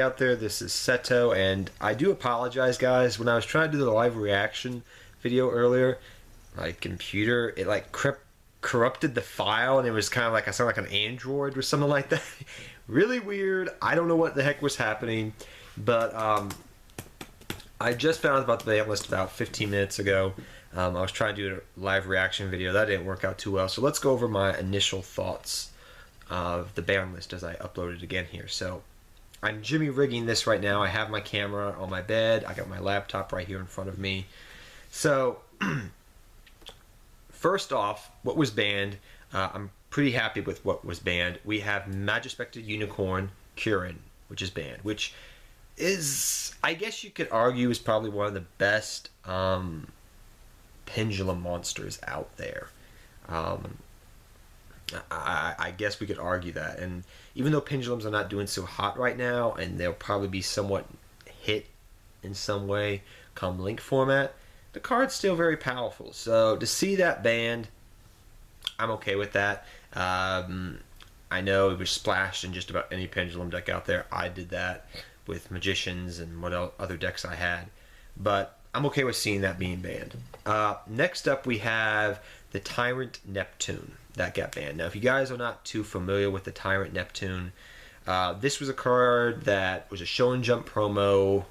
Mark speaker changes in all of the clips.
Speaker 1: out there, this is Seto, and I do apologize, guys. When I was trying to do the live reaction video earlier, my computer, it like corrupted the file, and it was kind of like I sound like an android or something like that. Really weird. I don't know what the heck was happening, but I just found out about the Banlist about 15 minutes ago. I was trying to do a live reaction video. That didn't work out too well, so let's go over my initial thoughts of the Banlist as I upload it again here. So I'm jimmy rigging this right now. I have my camera on my bed. I got my laptop right here in front of me. So first off, what was banned? I'm pretty happy with what was banned. We have Magispected Unicorn Curran, which is banned, which is, I guess you could argue, is probably one of the best pendulum monsters out there. I guess we could argue that. And even though pendulums are not doing so hot right now, and they'll probably be somewhat hit in some way come link format, the card's still very powerful. So to see that banned, I'm okay with that. I know it was splashed in just about any pendulum deck out there. I did that with Magicians and what other decks I had. But I'm okay with seeing that being banned. Next up, we have the Tyrant Neptune. That got banned. Now, if you guys are not too familiar with the Tyrant Neptune, this was a card that was a show and jump promo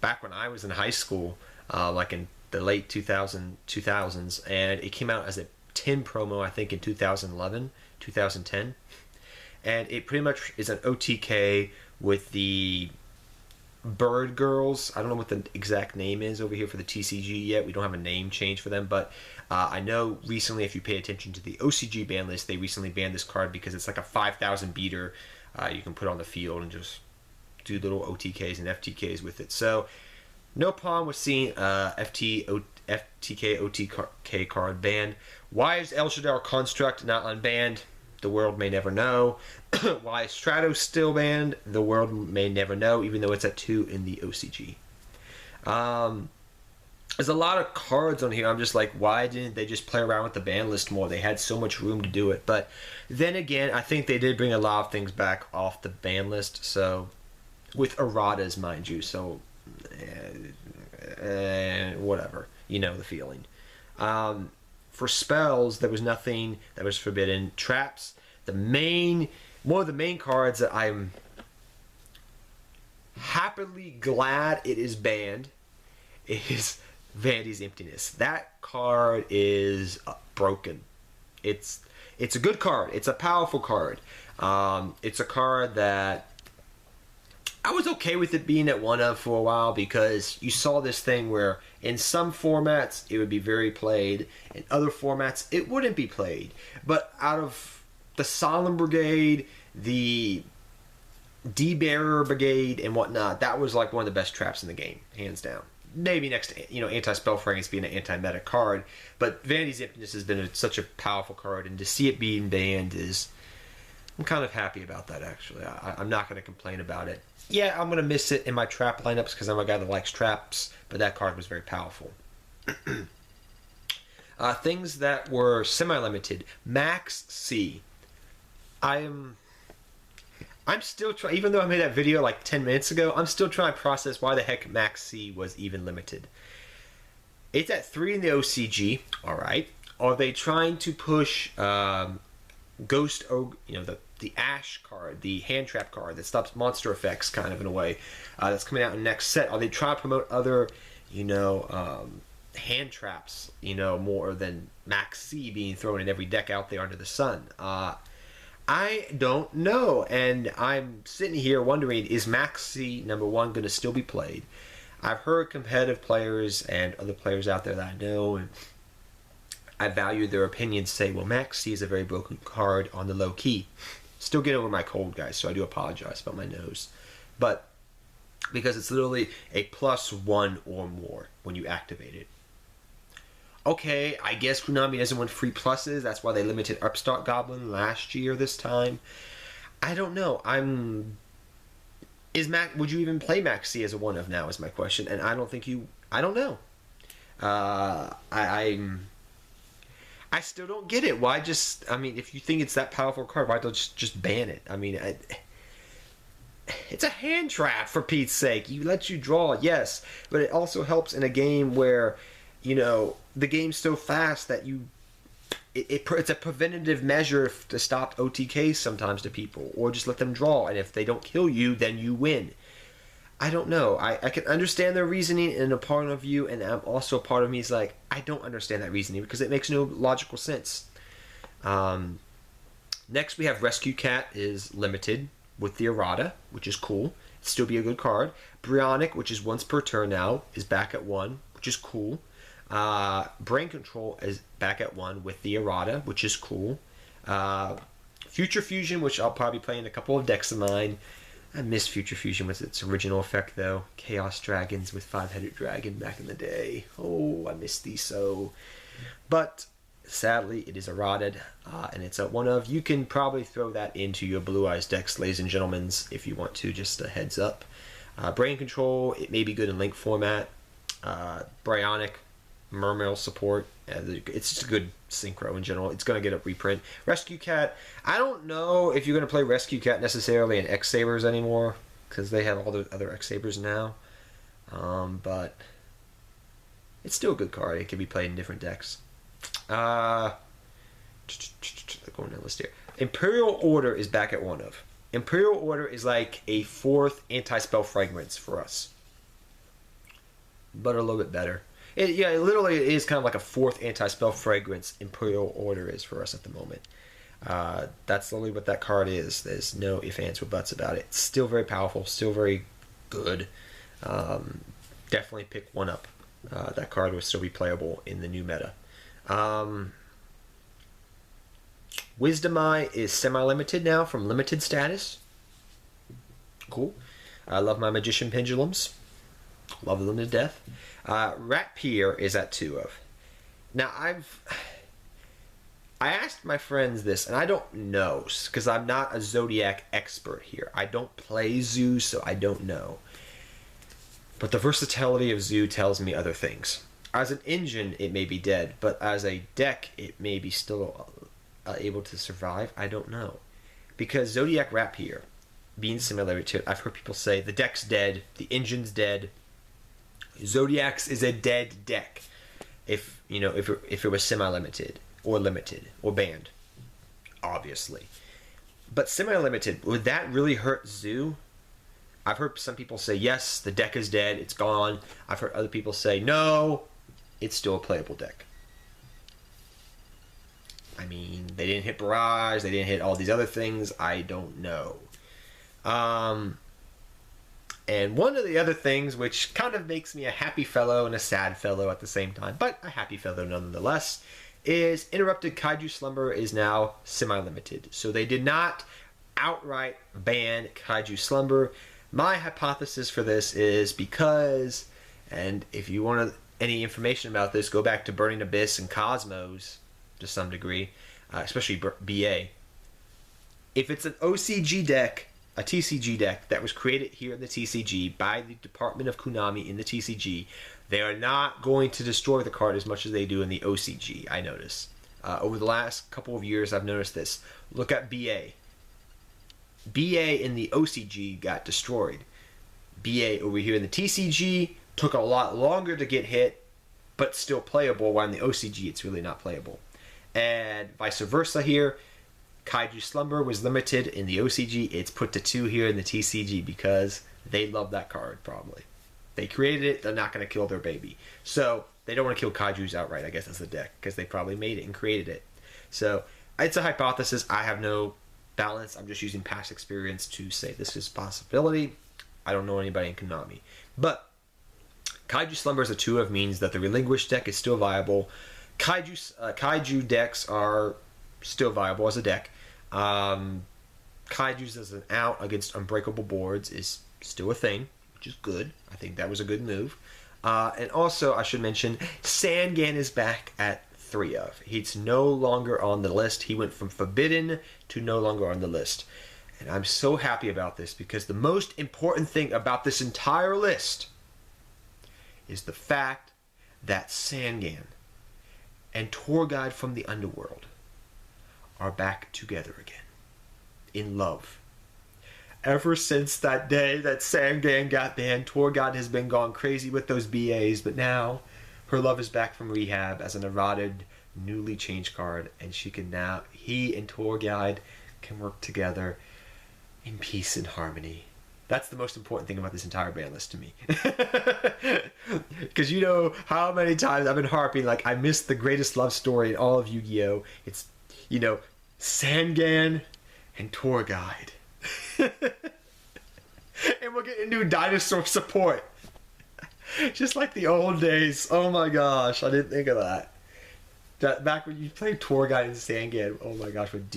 Speaker 1: back when I was in high school, like in the late 2000s, and it came out as a 10 promo, I think, in 2011, 2010. And it pretty much is an OTK with the Bird Girls. I don't know what the exact name is over here for the TCG yet. We don't have a name change for them, but I know recently, if you pay attention to the OCG ban list, they recently banned this card because it's like a 5,000 beater you can put on the field and just do little OTKs and FTKs with it. So no problem with seeing FTK OTK card banned. Why is El Shaddai Construct not unbanned? The world may never know. Why is Stratos still banned? The world may never know, even though it's at 2 in the OCG. There's a lot of cards on here. I'm just like, why didn't they just play around with the ban list more? They had so much room to do it. But then again, I think they did bring a lot of things back off the ban list. So, with erratas, mind you. So, whatever. You know the feeling. For spells, there was nothing that was forbidden. Traps, one of the main cards that I'm happily glad it is banned is Vanity's Emptiness. That card is broken. It's a good card. It's a powerful card. It's a card that I was okay with it being at 1 of for a while, because you saw this thing where in some formats it would be very played, in other formats it wouldn't be played. But out of the Solemn Brigade, the D-Bearer Brigade and whatnot, that was like one of the best traps in the game, hands down. Maybe next to, Anti-Spell Fragments being an anti-meta card, but Vanity's Emptiness has been such a powerful card, and to see it being banned I'm kind of happy about that, actually. I'm not going to complain about it. Yeah, I'm going to miss it in my trap lineups because I'm a guy that likes traps, but that card was very powerful. Things that were semi-limited. Max C. I'm still trying, even though I made that video like 10 minutes ago, I'm still trying to process why the heck Max C was even limited. It's at 3 in the OCG, alright. Are they trying to push Ghost Ogre, the Ash card, the hand trap card that stops monster effects, kind of, in a way, that's coming out in the next set? Are they trying to promote other, hand traps, more than Max C being thrown in every deck out there under the sun? I don't know, and I'm sitting here wondering, is Max C, number 1, going to still be played? I've heard competitive players and other players out there that I know, and I value their opinions, say, well, Max C is a very broken card on the low key. Still get over my cold, guys, so I do apologize about my nose. But because it's literally a +1 or more when you activate it. Okay, I guess Konami doesn't want free pluses. That's why they limited Upstart Goblin last year this time. I don't know. Would you even play Max C as a 1 of now is my question. And I don't think I don't know. I still don't get it. Why just, if you think it's that powerful card, why don't just ban it? it's a hand trap, for Pete's sake. You let you draw, yes, but it also helps in a game where, the game's so fast that it's a preventative measure to stop OTKs sometimes to people, or just let them draw, and if they don't kill you, then you win. I don't know. I can understand their reasoning in a part of you, and I'm also a part of me is like, I don't understand that reasoning because it makes no logical sense. Next we have Rescue Cat is limited with the errata, which is cool. It'd still be a good card. Bryonic, which is once per turn now, is back at 1, which is cool. Brain Control is back at 1 with the errata, which is cool. Future Fusion, which I'll probably play in a couple of decks of mine. I miss Future Fusion with its original effect, though. Chaos Dragons with 5-headed dragon back in the day. Oh, I miss these so. But sadly, it is errated, and it's at 1 of. You can probably throw that into your Blue Eyes decks, ladies and gentlemen, if you want to, just a heads up. Brain Control, it may be good in Link format. Bryonic, Mermail support. It's just a good synchro in general. It's going to get a reprint. Rescue Cat, I don't know if you're going to play Rescue Cat necessarily in X-Sabers anymore, because they have all the other X-Sabers now. But it's still a good card. It can be played in different decks. Going down the list here. Imperial Order is back at 1 of. Imperial Order is like a 4th anti-spell fragrance for us, but a little bit better. It literally is kind of like a 4th anti-spell fragrance. Imperial Order is for us at the moment. That's literally what that card is. There's no ifs, ands, or buts about it. It's still very powerful, still very good. Definitely pick 1 up. That card will still be playable in the new meta. Wisdom Eye is semi-limited now from limited status. Cool. I love my Magician Pendulums. Love them to death. Rat Pier is at 2 of. Now, I asked my friends this, and I don't know, because I'm not a Zodiac expert here. I don't play Zoo, so I don't know. But the versatility of Zoo tells me other things. As an engine, it may be dead, but as a deck, it may be still able to survive. I don't know. Because Zodiac Rat Pier, being similar to it, I've heard people say the deck's dead, the engine's dead. Zodiac's is a dead deck if it was semi-limited or limited or banned, obviously. But semi-limited, would that really hurt Zoo? I've heard some people say yes, the deck is dead, it's gone. I've heard other people say no, it's still a playable deck. I mean, they didn't hit Barrage, they didn't hit all these other things. I don't know. And one of the other things, which kind of makes me a happy fellow and a sad fellow at the same time, but a happy fellow nonetheless, is Interrupted Kaiju Slumber is now semi-limited. So they did not outright ban Kaiju Slumber. My hypothesis for this is because, and if you want any information about this, go back to Burning Abyss and Cosmos to some degree, especially BA. If it's an OCG deck, a TCG deck that was created here in the TCG by the Department of Konami in the TCG, they are not going to destroy the card as much as they do in the OCG, I notice. Over the last couple of years, I've noticed this. Look at BA. BA in the OCG got destroyed. BA over here in the TCG took a lot longer to get hit, but still playable, while in the OCG it's really not playable. And vice versa here. Kaiju Slumber was limited in the OCG. It's put to 2 here in the TCG because they love that card, probably. They created it. They're not going to kill their baby. So they don't want to kill Kaijus outright, I guess, as the deck, because they probably made it and created it. So it's a hypothesis. I have no balance. I'm just using past experience to say this is a possibility. I don't know anybody in Konami. But Kaiju Slumber is a 2 of, means that the Relinquished deck is still viable. Kaiju decks are still viable as a deck. Kaiju's as an out against unbreakable boards is still a thing, which is good. I think that was a good move. And also, I should mention, Sangan is back at 3 of. He's no longer on the list. He went from forbidden to no longer on the list. And I'm so happy about this, because the most important thing about this entire list is the fact that Sangan and Tour Guide from the Underworld are back together again, in love. ever since that day that Sangan got banned, Torgod has been gone crazy with those BAs, but now her love is back from rehab as an eroded, newly changed card, and he and Torgod can work together in peace and harmony. That's the most important thing about this entire ban list to me. Because you know how many times I've been harping, like, I missed the greatest love story in all of Yu-Gi-Oh! It's, you know, Sangan and Torgod. And we'll get a new dinosaur support. Just like the old days. Oh my gosh, I didn't think of that. Back when you played Torgod and Sangan, oh my gosh, with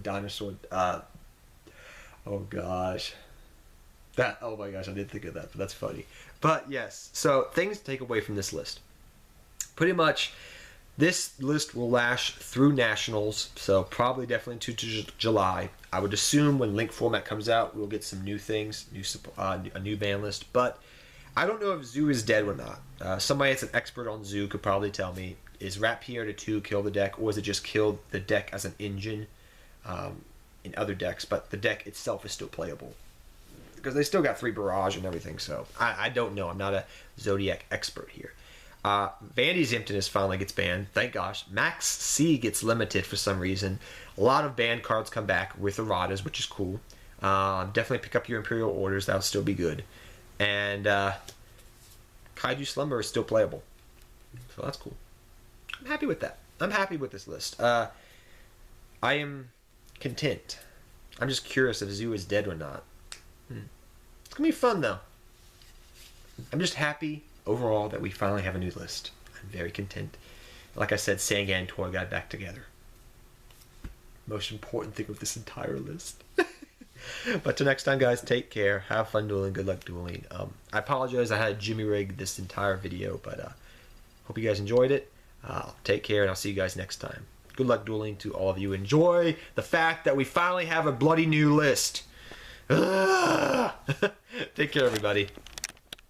Speaker 1: dinosaur. Oh gosh. Oh my gosh, I didn't think of that, but that's funny. But yes, so things to take away from this list. Pretty much, this list will last through Nationals, so probably definitely into July. I would assume when Link format comes out, we'll get some new things, a new ban list. But I don't know if Zoo is dead or not. Somebody that's an expert on Zoo could probably tell me, is Rapier to 2 kill the deck, or is it just kill the deck as an engine in other decks, but the deck itself is still playable? Because they still got 3 Barrage and everything, so I don't know. I'm not a Zodiac expert here. Vandy's Emptiness finally gets banned, thank gosh. Max C gets limited for some reason. A lot of banned cards come back with erratas, which is cool. Definitely pick up your Imperial Orders, that'll still be good. And Kaiju Slumber is still playable, so that's cool. I'm happy with that. I'm happy with this list. I am content. I'm just curious if Zoo is dead or not. It's gonna be fun though. I'm just happy overall that we finally have a new list. I'm very content. Like I said, Sangan and Tor got back together. Most important thing of this entire list. But till next time, guys, take care. Have fun dueling. Good luck dueling. I apologize I had Jimmy rig this entire video, but hope you guys enjoyed it. Take care, and I'll see you guys next time. Good luck dueling to all of you. Enjoy the fact that we finally have a bloody new list. Take care, everybody.